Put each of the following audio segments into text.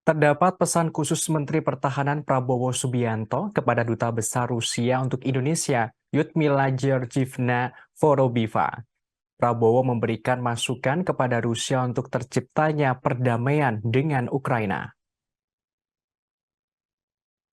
Terdapat pesan khusus Menteri Pertahanan Prabowo Subianto kepada Duta Besar Rusia untuk Indonesia, Lyudmila Georgievna Vorobieva. Prabowo memberikan masukan kepada Rusia untuk terciptanya perdamaian dengan Ukraina.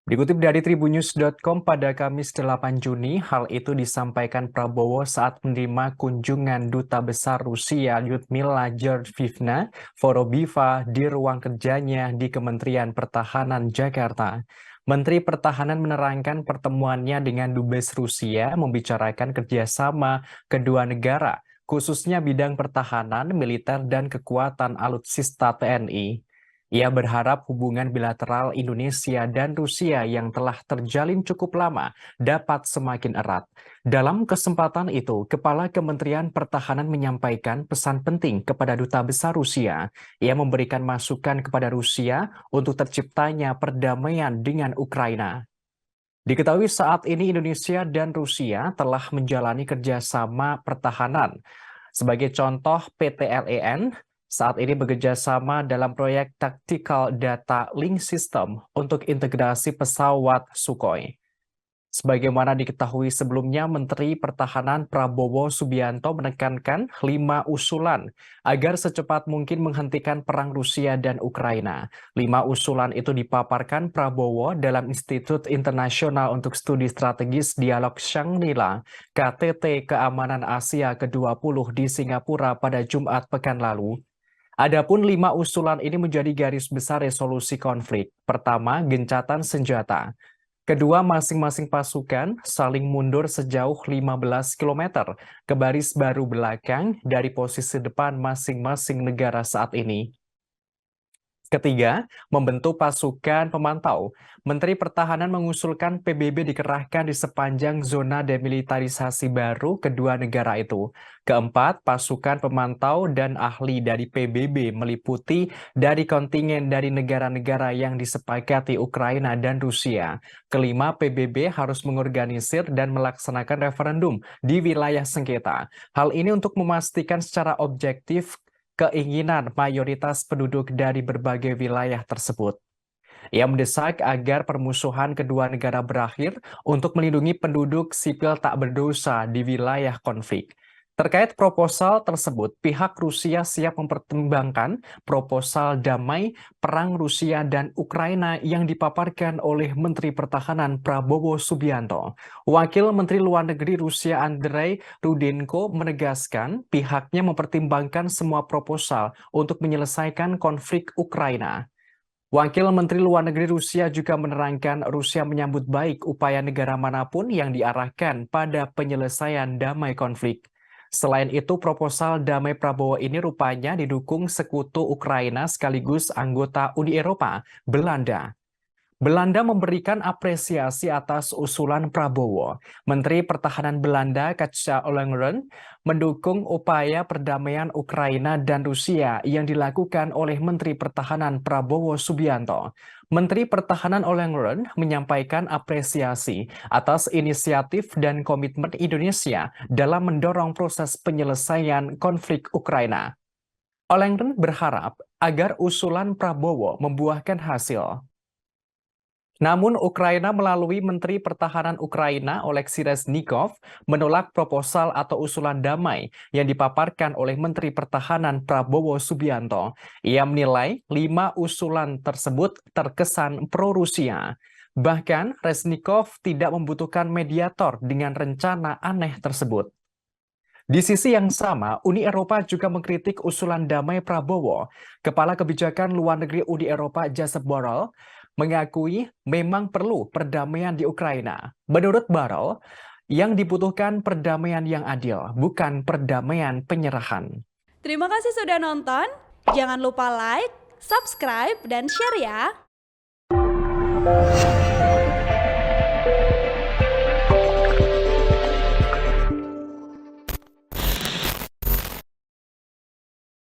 Dikutip dari tribunnews.com pada Kamis 8 Juni, hal itu disampaikan Prabowo saat menerima kunjungan Duta Besar Rusia Lyudmila Georgievna Vorobieva di ruang kerjanya di Kementerian Pertahanan Jakarta. Menteri Pertahanan menerangkan pertemuannya dengan Dubes Rusia membicarakan kerjasama kedua negara, khususnya bidang pertahanan, militer, dan kekuatan alutsista TNI. Ia berharap hubungan bilateral Indonesia dan Rusia yang telah terjalin cukup lama dapat semakin erat. Dalam kesempatan itu, Kepala Kementerian Pertahanan menyampaikan pesan penting kepada Duta Besar Rusia. Ia memberikan masukan kepada Rusia untuk terciptanya perdamaian dengan Ukraina. Diketahui saat ini Indonesia dan Rusia telah menjalani kerjasama pertahanan. Sebagai contoh, PT LEN saat ini bekerja sama dalam proyek Tactical Data Link System untuk integrasi pesawat Sukhoi. Sebagaimana diketahui sebelumnya, Menteri Pertahanan Prabowo Subianto menekankan 5 usulan agar secepat mungkin menghentikan perang Rusia dan Ukraina. 5 usulan itu dipaparkan Prabowo dalam Institut Internasional untuk Studi Strategis Dialog Shangri-La, KTT Keamanan Asia ke-20 di Singapura pada Jumat pekan lalu. Adapun 5 usulan ini menjadi garis besar resolusi konflik. Pertama, gencatan senjata. Kedua, masing-masing pasukan saling mundur sejauh 15 km ke baris baru belakang dari posisi depan masing-masing negara saat ini. Ketiga, membentuk pasukan pemantau. Menteri Pertahanan mengusulkan PBB dikerahkan di sepanjang zona demilitarisasi baru kedua negara itu. Keempat, pasukan pemantau dan ahli dari PBB meliputi dari kontingen dari negara-negara yang disepakati Ukraina dan Rusia. Kelima, PBB harus mengorganisir dan melaksanakan referendum di wilayah sengketa. Hal ini untuk memastikan secara objektif keinginan mayoritas penduduk dari berbagai wilayah tersebut. Ia mendesak agar permusuhan kedua negara berakhir untuk melindungi penduduk sipil tak berdosa di wilayah konflik. Terkait proposal tersebut, pihak Rusia siap mempertimbangkan proposal damai perang Rusia dan Ukraina yang dipaparkan oleh Menteri Pertahanan Prabowo Subianto. Wakil Menteri Luar Negeri Rusia Andrei Rudenko menegaskan pihaknya mempertimbangkan semua proposal untuk menyelesaikan konflik Ukraina. Wakil Menteri Luar Negeri Rusia juga menerangkan Rusia menyambut baik upaya negara manapun yang diarahkan pada penyelesaian damai konflik. Selain itu, proposal damai Prabowo ini rupanya didukung sekutu Ukraina sekaligus anggota Uni Eropa, Belanda. Belanda memberikan apresiasi atas usulan Prabowo. Menteri Pertahanan Belanda, Katja Ollongren, mendukung upaya perdamaian Ukraina dan Rusia yang dilakukan oleh Menteri Pertahanan Prabowo Subianto. Menteri Pertahanan Ollongren menyampaikan apresiasi atas inisiatif dan komitmen Indonesia dalam mendorong proses penyelesaian konflik Ukraina. Ollongren berharap agar usulan Prabowo membuahkan hasil. Namun, Ukraina melalui Menteri Pertahanan Ukraina Oleksiy Reznikov menolak proposal atau usulan damai yang dipaparkan oleh Menteri Pertahanan Prabowo Subianto. Ia menilai 5 usulan tersebut terkesan pro-Rusia. Bahkan, Reznikov tidak membutuhkan mediator dengan rencana aneh tersebut. Di sisi yang sama, Uni Eropa juga mengkritik usulan damai Prabowo. Kepala Kebijakan Luar Negeri Uni Eropa Josep Borrell mengakui memang perlu perdamaian di Ukraina. Menurut Borrell, yang dibutuhkan perdamaian yang adil, bukan perdamaian penyerahan. Terima kasih sudah nonton. Jangan lupa like, subscribe, dan share ya.